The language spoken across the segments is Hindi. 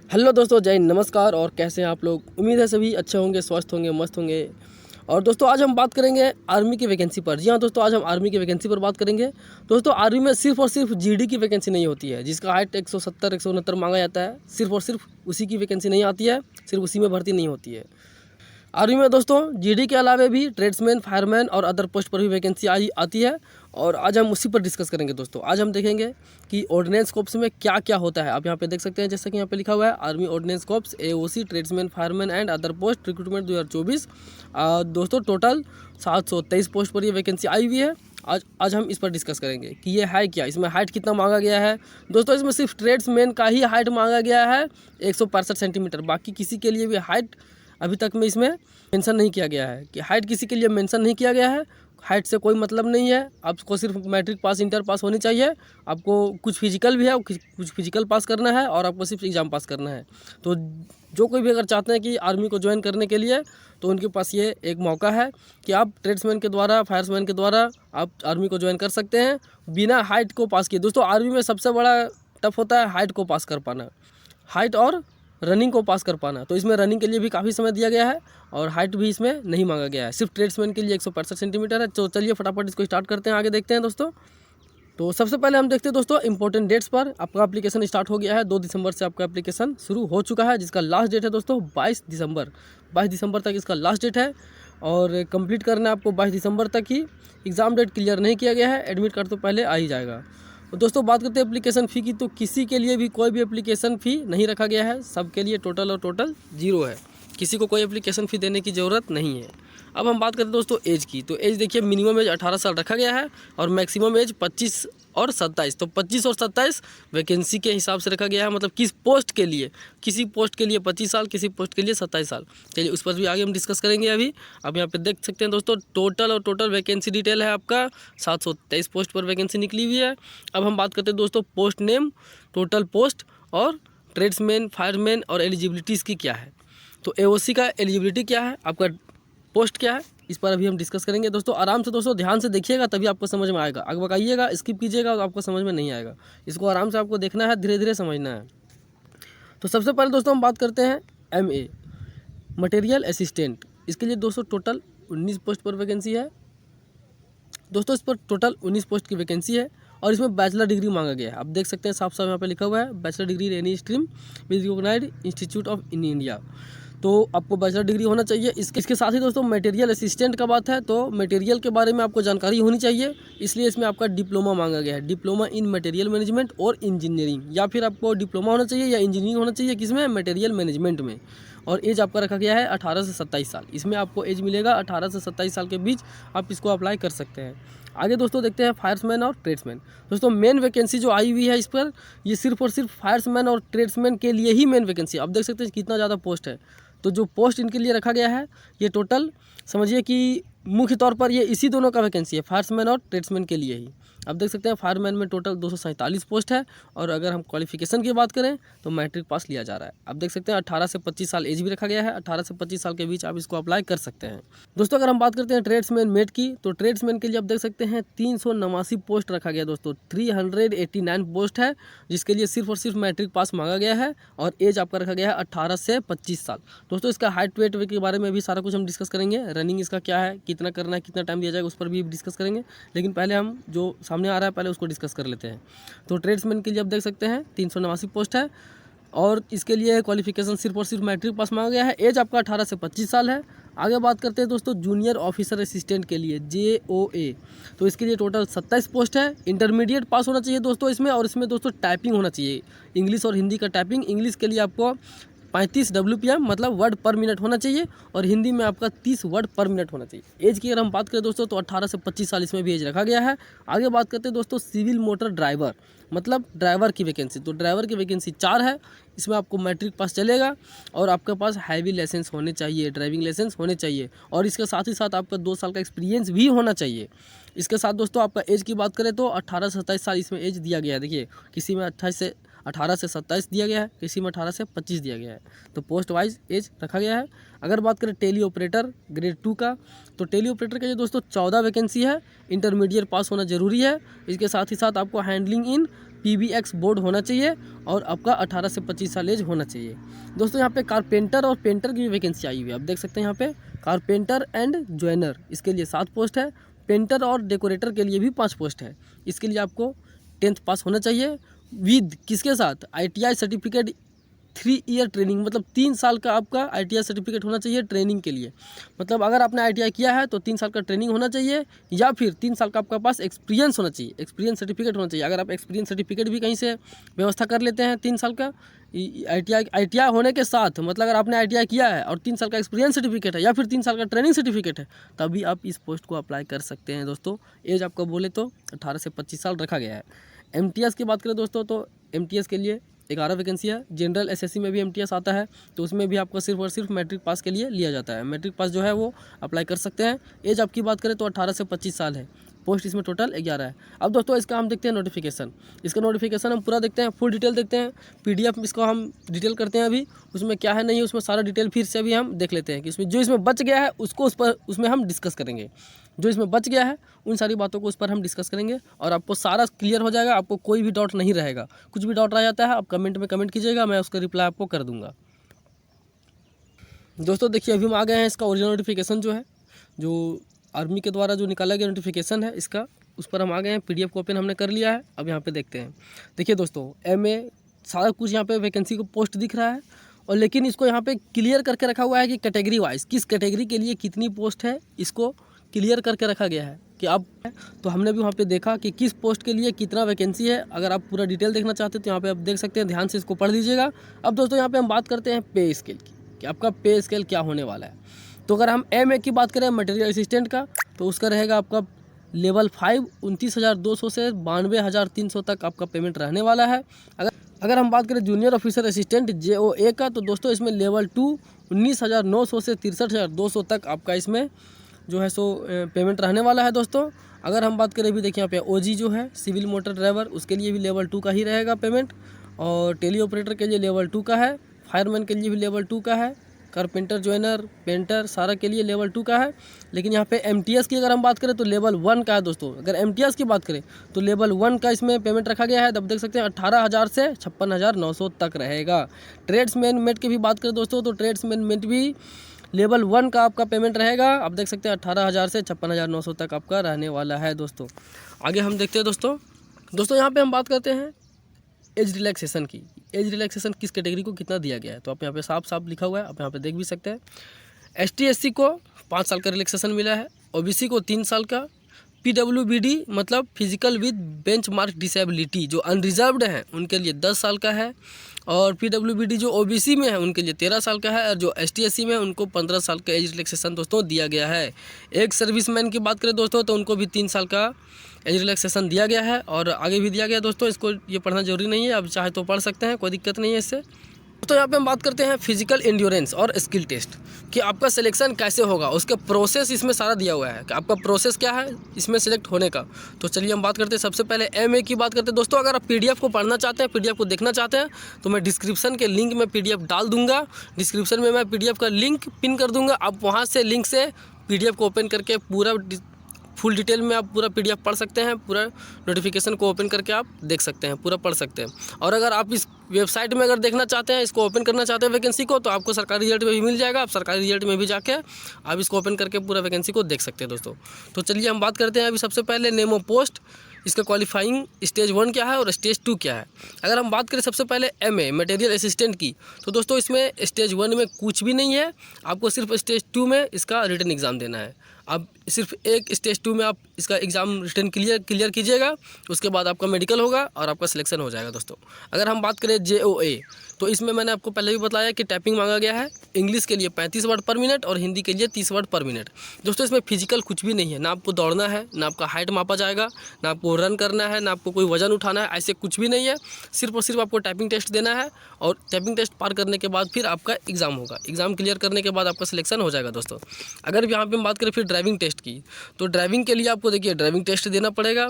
हेलो दोस्तों, जय हिंद, नमस्कार। और कैसे हैं आप लोग? उम्मीद है सभी अच्छे होंगे, स्वस्थ होंगे, मस्त होंगे। और दोस्तों आज हम बात करेंगे आर्मी की वैकेंसी पर। जी हाँ दोस्तों, आज हम आर्मी की वैकेंसी पर बात करेंगे। दोस्तों आर्मी में सिर्फ और सिर्फ जीडी की वैकेंसी नहीं होती है, जिसका हाइट 170 169 मांगा जाता है। सिर्फ और सिर्फ उसी की वैकेंसी नहीं आती है, सिर्फ उसी में भर्ती नहीं होती है। आर्मी में दोस्तों जीडी के अलावा भी ट्रेड्समैन, फायरमैन और अदर पोस्ट पर भी वैकेंसी आती है। और आज हम उसी पर डिस्कस करेंगे दोस्तों। आज हम देखेंगे कि ऑर्डिनेंस कॉर्प्स में क्या क्या होता है। आप यहाँ पे देख सकते हैं, जैसे कि यहाँ पे लिखा हुआ है army ordinance corps AOC tradesman, fireman and other post recruitment 2024। दोस्तों टोटल 723 पोस्ट पर ये वैकेंसी आई हुई है। आज हम इस पर डिस्कस करेंगे कि ये है क्या, इसमें हाइट कितना मांगा गया है। दोस्तों इसमें सिर्फ ट्रेड्समैन का ही हाइट मांगा गया है 165 सेंटीमीटर। बाकी किसी के लिए भी हाइट अभी तक में इसमें मेंशन नहीं किया गया है कि हाइट किसी के लिए मेंशन नहीं किया गया है। हाइट से कोई मतलब नहीं है, आपको सिर्फ मैट्रिक पास, इंटर पास होनी चाहिए। आपको कुछ फिजिकल भी है, कुछ फिजिकल पास करना है और आपको सिर्फ एग्ज़ाम पास करना है। तो जो कोई भी अगर चाहते हैं कि आर्मी को ज्वाइन करने के लिए, तो उनके पास ये एक मौका है कि आप ट्रेड्समैन के द्वारा, फायरमैन के द्वारा आप आर्मी को ज्वाइन कर सकते हैं बिना हाइट को पास किए। दोस्तों आर्मी में सबसे बड़ा टफ होता है हाइट को पास कर पाना, हाइट और रनिंग को पास कर पाना। तो इसमें रनिंग के लिए भी काफ़ी समय दिया गया है और हाइट भी इसमें नहीं मांगा गया है। सिर्फ ट्रेड्समैन के लिए 165 सेंटीमीटर है। तो चलिए फटाफट इसको स्टार्ट करते हैं, आगे देखते हैं दोस्तों। तो सबसे पहले हम देखते हैं दोस्तों इंपॉर्टेंट डेट्स पर। आपका एप्लीकेशन स्टार्ट हो गया है, 2 दिसंबर से आपका एप्लीकेशन शुरू हो चुका है, जिसका लास्ट डेट है दोस्तों 22 दिसंबर। 22 दिसंबर तक इसका लास्ट डेट है और कंप्लीट करना है आपको 22 दिसंबर तक ही। एग्ज़ाम डेट क्लियर नहीं किया गया है, एडमिट कार्ड तो पहले आ ही जाएगा। तो दोस्तों बात करते हैं एप्लीकेशन फ़ी की, तो किसी के लिए भी कोई भी एप्लीकेशन फ़ी नहीं रखा गया है। सबके लिए टोटल जीरो है, किसी को कोई एप्लीकेशन फ़ी देने की ज़रूरत नहीं है। अब हम बात करते हैं दोस्तों एज की। तो एज देखिए, मिनिमम एज 18 साल रखा गया है और मैक्सिमम एज 25 और 27। तो 25 और 27 वैकेंसी के हिसाब से रखा गया है, मतलब किस पोस्ट के लिए। किसी पोस्ट के लिए 25 साल, किसी पोस्ट के लिए 27 साल। चलिए उस पर भी आगे हम डिस्कस करेंगे अभी। अब यहाँ पे देख सकते हैं दोस्तों टोटल वैकेंसी डिटेल है आपका 723 पोस्ट पर वैकेंसी निकली हुई है। अब हम बात करते हैं दोस्तों पोस्ट नेम, टोटल पोस्ट और ट्रेड्समैन, फायरमैन और एलिजिबिलिटीज़ की क्या है। तो AOC का एलिजिबिलिटी क्या है, आपका पोस्ट क्या है, इस पर अभी हम डिस्कस करेंगे। दोस्तों आराम से दोस्तों ध्यान से देखिएगा, तभी आपको समझ में आएगा। अगर बताइएगा, स्किप कीजिएगा तो आपको समझ में नहीं आएगा। इसको आराम से आपको देखना है, धीरे धीरे समझना है। तो सबसे पहले दोस्तों हम बात करते हैं MA मटेरियल असिस्टेंट। इसके लिए दोस्तों टोटल 19 पोस्ट पर वैकेंसी है। दोस्तों इस पर टोटल 19 पोस्ट की वैकेंसी है और इसमें बैचलर डिग्री मांगा गया है। आप देख सकते हैं साफ साफ यहाँ पे लिखा हुआ है bachelor degree in any stream with recognised institute of in India. तो आपको बैचलर डिग्री होना चाहिए। इसके साथ ही दोस्तों मटेरियल असिस्टेंट का बात है, तो मटेरियल के बारे में आपको जानकारी होनी चाहिए, इसलिए इसमें आपका डिप्लोमा मांगा गया है। डिप्लोमा इन मटेरियल मैनेजमेंट और इंजीनियरिंग, या फिर आपको डिप्लोमा होना चाहिए या इंजीनियरिंग होना चाहिए, किसमें, मटेरियल मैनेजमेंट में। और एज आपका रखा गया है 18 से 27 साल। इसमें आपको एज मिलेगा 18 से 27 साल के बीच आप इसको अप्लाई कर सकते हैं। आगे दोस्तों देखते हैं फायरमैन और ट्रेड्समैन। दोस्तों मेन वैकेंसी जो आई हुई है इस पर, ये सिर्फ और सिर्फ फायरमैन और ट्रेड्समैन के लिए ही मेन वैकेंसी। आप देख सकते हैं कितना ज़्यादा पोस्ट है। तो जो पोस्ट इनके लिए रखा गया है, ये टोटल समझिए कि मुख्य तौर पर ये इसी दोनों का वैकेंसी है, फायरमैन और ट्रेड्समैन के लिए ही। आप देख सकते हैं फायरमैन में टोटल 247 पोस्ट है और अगर हम क्वालिफिकेशन की बात करें तो मैट्रिक पास लिया जा रहा है। आप देख सकते हैं 18 से 25 साल एज भी रखा गया है। 18 से 25 साल के बीच आप इसको अप्लाई कर सकते हैं। दोस्तों अगर हम बात करते हैं ट्रेड्समैन मेट की, तो ट्रेड्समैन के लिए आप देख सकते हैं 389 पोस्ट रखा गया दोस्तों। 389 पोस्ट है, जिसके लिए सिर्फ और सिर्फ मैट्रिक पास मांगा गया है और एज आपका रखा गया है 18 से 25 साल। दोस्तों इसका हाइट वेट के बारे में भी सारा कुछ हम डिस्कस करेंगे। रनिंग इसका क्या है, कितना करना है, कितना टाइम दिया जाएगा, उस पर भी डिस्कस करेंगे। लेकिन पहले हम जो सामने आ रहा है पहले उसको डिस्कस कर लेते हैं। तो ट्रेड्समैन के लिए आप देख सकते हैं 389 पोस्ट है और इसके लिए क्वालिफिकेशन सिर्फ और सिर्फ मैट्रिक पास मांगा गया है। एज आपका 18 से 25 साल है। आगे बात करते हैं दोस्तों जूनियर ऑफिसर असिस्टेंट के लिए, JOA। तो इसके लिए टोटल 27 पोस्ट है। इंटरमीडिएट पास होना चाहिए दोस्तों इसमें, और इसमें दोस्तों टाइपिंग होना चाहिए, इंग्लिश और हिंदी का टाइपिंग। इंग्लिश के लिए आपको 35 WPM मतलब वर्ड पर मिनट होना चाहिए और हिंदी में आपका 30 वर्ड पर मिनट होना चाहिए। एज की अगर हम बात करें दोस्तों, तो 18 से 25 साल इसमें भी एज रखा गया है। आगे बात करते हैं दोस्तों सिविल मोटर ड्राइवर, मतलब ड्राइवर की वैकेंसी। तो ड्राइवर की वैकेंसी 4 है। इसमें आपको मैट्रिक पास चलेगा और आपके पास हैवी लाइसेंस होने चाहिए, ड्राइविंग लाइसेंस होने चाहिए, और इसके साथ ही साथ आपका 2 साल का एक्सपीरियंस भी होना चाहिए। इसके साथ दोस्तों आपका एज की बात करें तो 18 से 27 साल इसमें एज दिया गया है। देखिए किसी में 18 से 27 दिया गया है, किसी में 18 से 25 दिया गया है। तो पोस्ट वाइज एज रखा गया है। अगर बात करें टेली ऑपरेटर ग्रेड 2 का, तो टेली ऑपरेटर के लिए दोस्तों 14 वैकेंसी है। इंटरमीडिएट पास होना जरूरी है। इसके साथ ही साथ आपको हैंडलिंग इन PBX बोर्ड होना चाहिए और आपका 18 से 25 साल एज होना चाहिए। दोस्तों यहाँ पे कारपेंटर और पेंटर की भी वैकेंसी आई हुई है, आप देख सकते हैं यहाँ पे कारपेंटर एंड ज्वाइनर, इसके लिए 7 पोस्ट है। पेंटर और डेकोरेटर के लिए भी 5 पोस्ट है। इसके लिए आपको 10th पास होना चाहिए विद किसके साथ, ITI सर्टिफिकेट 3 ईयर ट्रेनिंग, मतलब 3 साल का आपका ITI सर्टिफिकेट होना चाहिए ट्रेनिंग के लिए। मतलब अगर आपने ITI किया है तो 3 साल का ट्रेनिंग होना चाहिए, या फिर 3 साल का आपका पास एक्सपीरियंस होना चाहिए, एक्सपीरियंस सर्टिफिकेट होना चाहिए। अगर आप एक्सपीरियंस सर्टिफिकेट भी कहीं से व्यवस्था कर लेते हैं 3 साल का ITI होने के साथ, मतलब अगर आपने ITI किया है और 3 साल का एक्सपीरियंस सर्टिफिकेट है या फिर 3 साल का ट्रेनिंग सर्टिफिकेट है, तभी आप इस पोस्ट को अप्लाई कर सकते हैं। दोस्तों एज आपका बोले तो 18 से 25 साल रखा गया है। MTS की बात करें दोस्तों तो MTS के लिए 11 वैकेंसी है। जनरल SSC में भी MTS आता है, तो उसमें भी आपको सिर्फ और सिर्फ मैट्रिक पास के लिए लिया जाता है। मैट्रिक पास जो है वो अप्लाई कर सकते हैं। एज आपकी बात करें तो 18 से 25 साल है। पोस्ट इसमें टोटल 11 है। अब दोस्तों इसका हम देखते हैं नोटिफिकेशन। इसका नोटिफिकेशन हम पूरा देखते हैं, फुल डिटेल देखते हैं। PDF इसको हम डिटेल करते हैं अभी, उसमें क्या है नहीं है उसमें सारा डिटेल फिर से अभी हम देख लेते हैं कि इसमें जो इसमें बच गया है उसको उसमें हम डिस्कस करेंगे। जो इसमें बच गया है उन सारी बातों को उस पर हम डिस्कस करेंगे और आपको सारा क्लियर हो जाएगा, आपको कोई भी डाउट नहीं रहेगा। कुछ भी डाउट रह जाता है आप कमेंट में कमेंट कीजिएगा, मैं उसका रिप्लाई आपको कर दूंगा। दोस्तों देखिए अभी हम आ गए हैं इसका ओरिजिनल नोटिफिकेशन जो है, जो आर्मी के द्वारा जो निकाला गया नोटिफिकेशन है इसका, उस पर हम आ गए हैं। PDF को ओपन हमने कर लिया है। अब यहाँ पे देखते हैं। देखिए दोस्तों MA सारा कुछ यहाँ पे वैकेंसी को पोस्ट दिख रहा है, और लेकिन इसको यहाँ पे क्लियर करके रखा हुआ है कि कैटेगरी वाइज किस कैटेगरी के लिए कितनी पोस्ट है, इसको क्लियर करके रखा गया है कि आप, तो हमने भी वहाँ पे देखा कि किस पोस्ट के लिए कितना वैकेंसी है। अगर आप पूरा डिटेल देखना चाहते हैं तो यहाँ पे आप देख सकते हैं, ध्यान से इसको पढ़ लीजिएगा। अब दोस्तों यहाँ पे हम बात करते हैं पे स्केल की, कि आपका पे स्केल क्या होने वाला है। तो अगर हम MA की बात करें मटेरियल असिस्टेंट का, तो उसका रहेगा आपका लेवल 5 29,200 से 92,300 तक आपका पेमेंट रहने वाला है। अगर हम बात करें जूनियर ऑफिसर असिस्टेंट JOA का, तो दोस्तों इसमें लेवल 2 19,900 से 63,200 तक आपका इसमें जो है सो पेमेंट रहने वाला है दोस्तों। अगर हम बात करें भी देखिए यहाँ पे OG जो है सिविल मोटर ड्राइवर, उसके लिए भी लेवल 2 का ही रहेगा पेमेंट, और टेली ऑपरेटर के लिए लेवल 2 का है, फायरमैन के लिए भी लेवल 2 का है, कारपेंटर ज्वाइनर पेंटर सारा के लिए लेवल 2 का है। लेकिन यहाँ पे MTS की अगर हम बात करें तो लेवल 1 का है दोस्तों। अगर MTS की बात करें तो लेवल 1 का इसमें पेमेंट रखा गया है, तब देख सकते हैं 18,000 से 56,900 तक रहेगा। ट्रेड्समैन मेट की भी बात करें दोस्तों तो ट्रेड्समैन मेट भी लेवल 1 का आपका पेमेंट रहेगा। आप देख सकते हैं 18,000 से 56,900 तक आपका रहने वाला है दोस्तों। आगे हम देखते हैं दोस्तों यहाँ पे हम बात करते हैं एज रिलैक्सेशन की। एज रिलैक्सेशन किस कैटेगरी को कितना दिया गया है, तो आप यहाँ पे साफ साफ लिखा हुआ है, आप यहाँ पे देख भी सकते हैं। ST SC को 5 साल का रिलैक्सेशन मिला है, OBC को 3 साल का, PWBD मतलब physical with bench mark disability जो अनरिजर्व्ड हैं उनके लिए 10 साल का है, और PWBD जो OBC में है उनके लिए 13 साल का है, और जो ST SC में है उनको 15 साल का एज रिलैक्सेशन दोस्तों दिया गया है। एक सर्विसमैन की बात करें दोस्तों तो उनको भी 3 साल का एज रिलैक्सेशन दिया गया है, और आगे भी दिया गया दोस्तों। इसको ये पढ़ना जरूरी नहीं है, आप चाहे तो पढ़ सकते हैं, कोई दिक्कत नहीं है इससे। तो यहाँ पे हम बात करते हैं फिजिकल एंड्योरेंस और स्किल टेस्ट कि आपका सिलेक्शन कैसे होगा, उसके प्रोसेस इसमें सारा दिया हुआ है कि आपका प्रोसेस क्या है इसमें सिलेक्ट होने का। तो चलिए हम बात करते हैं सबसे पहले MA की बात करते हैं दोस्तों। अगर आप PDF को पढ़ना चाहते हैं, PDF को देखना चाहते हैं, तो मैं डिस्क्रिप्शन के लिंक में PDF डाल दूंगा। डिस्क्रिप्शन में मैं PDF का लिंक पिन कर दूंगा, आप वहाँ से लिंक से PDF को ओपन करके पूरा फुल डिटेल में आप पूरा PDF पढ़ सकते हैं, पूरा नोटिफिकेशन को ओपन करके आप देख सकते हैं, पूरा पढ़ सकते हैं। और अगर आप इस वेबसाइट में अगर देखना चाहते हैं, इसको ओपन करना चाहते हैं वैकेंसी को, तो आपको सरकारी रिजल्ट में भी मिल जाएगा। आप सरकारी रिजल्ट में भी जाके आप इसको ओपन करके पूरा वैकेंसी को देख सकते हैं दोस्तों। तो चलिए हम बात करते हैं अभी सबसे पहले नेम ऑफ पोस्ट, इसका क्वालिफाइंग स्टेज 1 क्या है और स्टेज 2 क्या है। अगर हम बात करें सबसे पहले MA मटेरियल असिस्टेंट की, तो दोस्तों इसमें स्टेज 1 में कुछ भी नहीं है, आपको सिर्फ स्टेज 2 में इसका रिटन एग्ज़ाम देना है। आप सिर्फ एक स्टेज 2 में आप इसका एग्ज़ाम रिटन क्लियर कीजिएगा, उसके बाद आपका मेडिकल होगा और आपका सिलेक्शन हो जाएगा दोस्तों। अगर हम बात करें JOA, तो इसमें मैंने आपको पहले भी बताया कि टाइपिंग मांगा गया है। इंग्लिश के लिए 35 वर्ड पर मिनट और हिंदी के लिए 30 वर्ड पर मिनट। दोस्तों इसमें फिजिकल कुछ भी नहीं है, ना आपको दौड़ना है, ना आपका हाइट मापा जाएगा, ना आपको रन करना है, ना आपको कोई वजन उठाना है, ऐसे कुछ भी नहीं है। सिर्फ और सिर्फ आपको टाइपिंग टेस्ट देना है, और टाइपिंग टेस्ट पार करने के बाद फिर आपका एग्ज़ाम होगा। एग्ज़ाम क्लियर करने के बाद आपका सिलेक्शन हो जाएगा दोस्तों। अगर यहाँ पर हम बात करें फिर ड्राइविंग टेस्ट की, तो ड्राइविंग के लिए आपको देखिए ड्राइविंग टेस्ट देना पड़ेगा।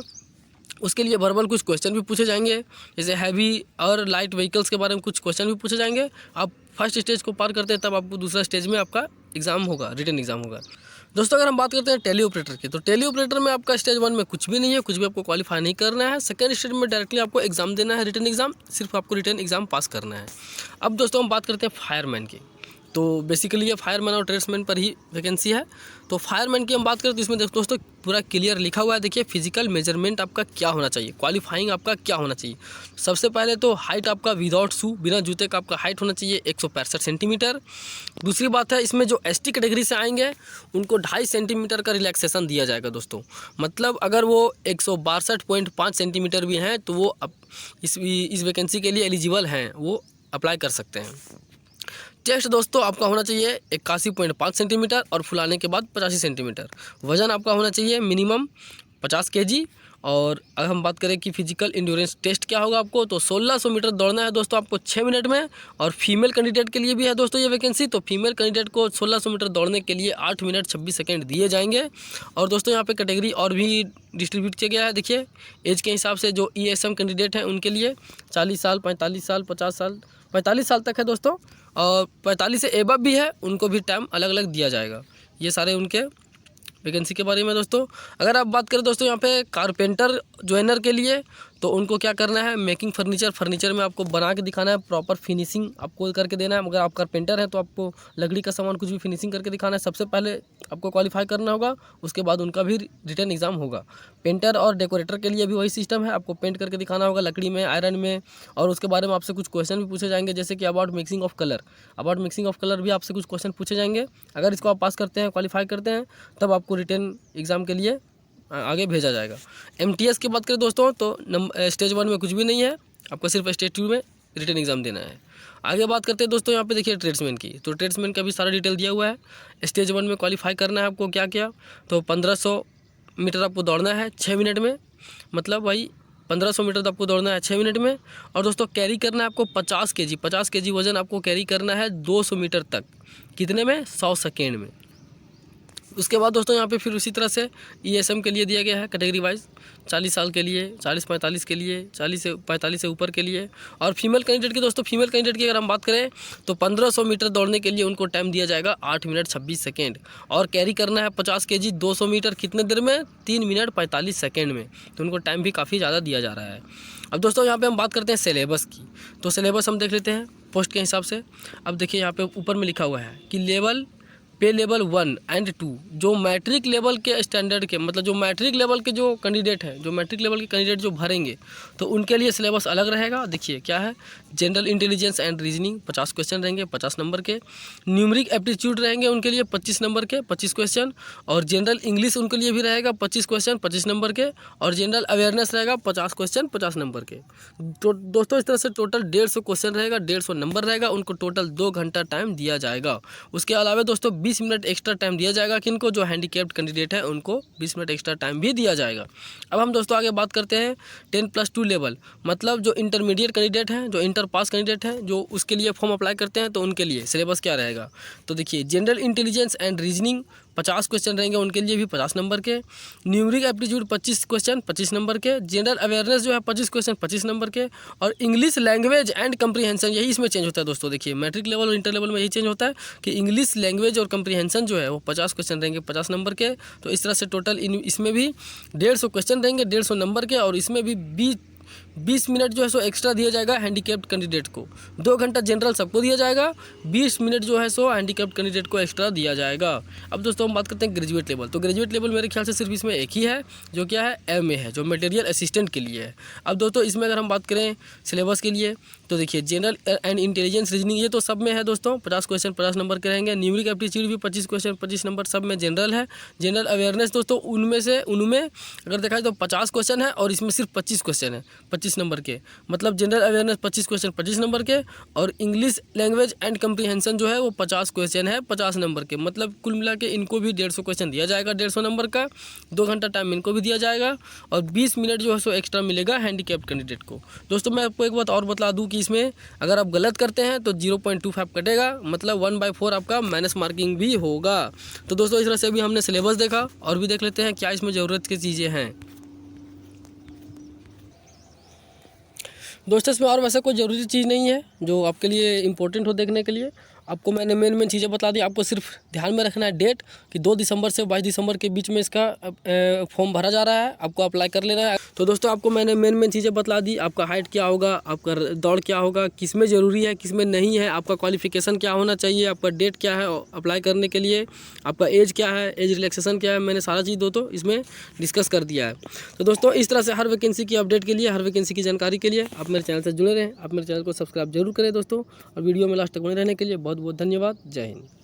उसके लिए वर्बल कुछ क्वेश्चन भी पूछे जाएंगे, जैसे हैवी और लाइट व्हीकल्स के बारे में कुछ क्वेश्चन भी पूछे जाएंगे। आप फर्स्ट स्टेज को पार करते हैं तब आपको दूसरा स्टेज में आपका एग्ज़ाम होगा, रिटन एग्ज़ाम होगा। दोस्तों अगर हम बात करते हैं टेली ऑपरेटर की, तो टेली ऑपरेटर में आपका स्टेज 1 में कुछ भी नहीं है, कुछ भी आपको क्वालिफाई नहीं करना है। सेकंड स्टेज में डायरेक्टली आपको एग्जाम देना है, रिटन एग्जाम, सिर्फ आपको रिटन एग्जाम पास करना है। अब दोस्तों हम बात करते हैं फायरमैन की, तो बेसिकली ये फायरमैन और ट्रेड्समैन पर ही वैकेंसी है। तो फायरमैन की हम बात करें तो इसमें दोस्तों पूरा क्लियर लिखा हुआ है। देखिए फिजिकल मेजरमेंट आपका क्या होना चाहिए, क्वालिफाइंग आपका क्या होना चाहिए। सबसे पहले तो हाइट आपका विदाउट शू, बिना जूते का आपका हाइट होना चाहिए 165 सेंटीमीटर। दूसरी बात है इसमें जो एसटी कैटेगरी से आएंगे उनको 2.5 सेंटीमीटर का रिलैक्सेशन दिया जाएगा दोस्तों। मतलब अगर वो 162.5 सेंटीमीटर भी हैं तो वो इस वैकेंसी के लिए एलिजिबल हैं, वो अप्लाई कर सकते हैं। चेस्ट दोस्तों आपका होना चाहिए 81.5 सेंटीमीटर और फुलाने के बाद 85 सेंटीमीटर। वज़न आपका होना चाहिए मिनिमम 50 केजी। और अगर हम बात करें कि फिजिकल इंड्योरेंस टेस्ट क्या होगा आपको, तो 1600 मीटर दौड़ना है दोस्तों आपको 6 मिनट में। और फीमेल कैंडिडेट के लिए भी है दोस्तों ये वैकेंसी, तो फीमेल कैंडिडेट को 1600 मीटर दौड़ने के लिए 8 मिनट 26 सेकेंड दिए जाएंगे। और दोस्तों यहाँ पे कैटेगरी और भी डिस्ट्रीब्यूट किया गया है। देखिए एज के हिसाब से जो ESM कैंडिडेट हैं उनके लिए 40 साल, 45 साल, 50 साल, 45 साल तक है दोस्तों। और 45 से एबव भी है, उनको भी टाइम अलग अलग दिया जाएगा। ये सारे उनके वैकेंसी के बारे में दोस्तों। अगर आप बात करें दोस्तों यहाँ पे कारपेंटर ज्वाइनर के लिए, तो उनको क्या करना है, मेकिंग फर्नीचर में आपको बना के दिखाना है, प्रॉपर फिनिशिंग आपको करके देना है। अगर आप कारपेंटर हैं तो आपको लकड़ी का सामान कुछ भी फिनिशिंग करके दिखाना है। सबसे पहले आपको क्वालिफाई करना होगा, उसके बाद उनका भी रिटन एग्जाम होगा। पेंटर और डेकोरेटर के लिए भी वही सिस्टम है, आपको पेंट करके दिखाना होगा लकड़ी में, आयरन में। और उसके बारे में आपसे कुछ क्वेश्चन भी पूछे जाएंगे, जैसे कि अबाउट मिक्सिंग ऑफ कलर भी आपसे कुछ क्वेश्चन पूछे जाएंगे। अगर इसको आप पास करते हैं, क्वालिफाई करते हैं, तब आपको रिटन एग्ज़ाम के लिए आगे भेजा जाएगा। MTS की बात करें दोस्तों तो स्टेज 1 में कुछ भी नहीं है, आपको सिर्फ स्टेज 2 में रिटन एग्ज़ाम देना है। आगे बात करते हैं दोस्तों यहाँ पे देखिए ट्रेड्समैन की, तो ट्रेड्समैन का भी सारा डिटेल दिया हुआ है। स्टेज 1 में क्वालिफाई करना है आपको क्या क्या, तो 1500 मीटर आपको दौड़ना है 6 मिनट में। मतलब भाई 1500 मीटर तो आपको दौड़ना है 6 मिनट में। और दोस्तों कैरी करना है आपको 50 केजी वज़न आपको कैरी करना है 200 मीटर तक, कितने में, 100 सेकेंड में। उसके बाद दोस्तों यहाँ पे फिर उसी तरह से ESM के लिए दिया गया है कैटेगरी वाइज, 40 साल के लिए, 40-45 के लिए, 40 से 45 से ऊपर के लिए। और फीमेल कैंडिडेट की दोस्तों, फीमेल कैंडिडेट की अगर हम बात करें तो 1500 मीटर दौड़ने के लिए उनको टाइम दिया जाएगा 8 मिनट 26 सेकेंड। और कैरी करना है 50 केजी 200 मीटर कितने देर में, 3 मिनट 45 सेकेंड में। तो उनको टाइम भी काफ़ी ज़्यादा दिया जा रहा है। अब दोस्तों यहाँ पे हम बात करते हैं सिलेबस की, तो सिलेबस हम देख लेते हैं पोस्ट के हिसाब से। अब देखिए यहाँ पे ऊपर में लिखा हुआ है कि पे लेवल 1 एंड 2 जो मैट्रिक लेवल के स्टैंडर्ड के, मतलब जो मैट्रिक लेवल के जो कैंडिडेट हैं, जो मैट्रिक लेवल के कैंडिडेट जो भरेंगे, तो उनके लिए सिलेबस अलग रहेगा। देखिए क्या है, general intelligence and reasoning 50 question रहेंगे 50 नंबर के। न्यूमरिक एप्टीट्यूड रहेंगे उनके लिए 25 नंबर के 25 क्वेश्चन। और जनरल इंग्लिश उनके लिए भी रहेगा 25 क्वेश्चन 25 नंबर के। और जनरल अवेयरनेस रहेगा 50 क्वेश्चन 50 नंबर के। तो दोस्तों इस तरह से टोटल 150 क्वेश्चन रहेगा, 150 नंबर रहेगा। उनको टोटल 2 घंटा टाइम दिया जाएगा। उसके अलावा दोस्तों 20 मिनट एक्स्ट्रा टाइम दिया जाएगा, किनको, जो हैंडीकैप्ड कैंडिडेट है उनको 20 मिनट एक्स्ट्रा टाइम भी दिया जाएगा। अब हम दोस्तों आगे बात करते हैं 10+2 लेवल, मतलब जो इंटरमीडिएट कैंडिडेट हैं, जो इंटर पास कैंडिडेट हैं, जो उसके लिए फॉर्म अप्लाई करते हैं, तो उनके लिए सिलेबस क्या रहेगा। तो देखिए general intelligence and reasoning 50 question रहेंगे उनके लिए भी 50 नंबर के। न्यूमरिक एप्टीट्यूड 25 क्वेश्चन 25 नंबर के। जनरल अवेयरनेस जो है 25 क्वेश्चन 25 नंबर के। और इंग्लिश लैंग्वेज एंड कंप्रीहेंशन, यही इसमें चेंज होता है दोस्तों। देखिए मैट्रिक लेवल और इंटर लेवल में यही चेंज होता है कि इंग्लिश लैंग्वेज और कंप्रीहेंशन जो है वो 50 क्वेश्चन रहेंगे 50 नंबर के। तो इस तरह से टोटल इसमें भी 150 क्वेश्चन रहेंगे 150 नंबर के। और इसमें भी 20 मिनट जो है सो एक्स्ट्रा दिया जाएगा हैंडीकैप्ड कैंडिडेट को। 2 घंटा जनरल सबको दिया जाएगा, 20 मिनट जो है सो हैंडीकैप्ड कैंडिडेट को एक्स्ट्रा दिया जाएगा। अब दोस्तों हम बात करते हैं ग्रेजुएट लेवल, तो ग्रेजुएट लेवल मेरे ख्याल से सिर्फ इसमें एक ही है, जो क्या है, MA है, जो मटेरियल असिस्टेंट के लिए है। अब दोस्तों इसमें अगर हम बात करें सिलेबस के लिए, तो देखिए जनरल एंड इंटेलिजेंस रीजनिंग ये तो सब में है दोस्तों, 50 क्वेश्चन 50 नंबर के रहेंगे। न्यूमरिक एप्टीट्यूड भी 25 क्वेश्चन 25 नंबर सब में जनरल है। जनरल अवेयरनेस दोस्तों उनमें अगर देखा जाए तो 50 क्वेश्चन है और इसमें सिर्फ 25 क्वेश्चन है 25 नंबर के। मतलब जनरल अवेयरनेस 25 क्वेश्चन 25 नंबर के। और इंग्लिश लैंग्वेज एंड कंप्रीहेंशन जो है वो 50 क्वेश्चन है 50 नंबर के। मतलब कुल मिला के इनको भी 150 क्वेश्चन दिया जाएगा 150 नंबर का। 2 घंटा टाइम इनको भी दिया जाएगा और 20 मिनट जो है सो एक्स्ट्रा मिलेगा हैंडीकैप्ड कैंडिडेट को। दोस्तों मैं आपको एक बात और बता दूं कि इसमें अगर आप गलत करते हैं तो 0.25 कटेगा, मतलब 1/4 आपका माइनस मार्किंग भी होगा। तो दोस्तों इस तरह से अभी हमने सिलेबस देखा, और भी देख लेते हैं क्या इसमें ज़रूरत की चीज़ें हैं। दोस्तों इसमें और वैसे कोई ज़रूरी चीज़ नहीं है जो आपके लिए इम्पोर्टेंट हो देखने के लिए। आपको मैंने मेन चीज़ें बता दी। आपको सिर्फ ध्यान में रखना है डेट कि 2 दिसंबर से 22 दिसंबर के बीच में इसका फॉर्म भरा जा रहा है, आपको अप्लाई कर लेना है। तो दोस्तों आपको मैंने मेन चीज़ें बता दी। आपका हाइट क्या होगा, आपका दौड़ क्या होगा, किस में ज़रूरी है किस में नहीं है, आपका क्वालिफिकेशन क्या होना चाहिए, आपका डेट क्या है अप्लाई करने के लिए, आपका एज क्या है, एज रिलैक्सेशन क्या है, मैंने सारा चीज़ दोस्तों इसमें डिस्कस कर दिया है। तो दोस्तों इस तरह से हर वैकेंसी की अपडेट के लिए, हर वैकेंसी की जानकारी के लिए आप मेरे चैनल से जुड़े रहें। आप मेरे चैनल को सब्सक्राइब जरूर करें दोस्तों, और वीडियो में लास्ट तक बने रहने के लिए बहुत बहुत धन्यवाद। जय हिंद।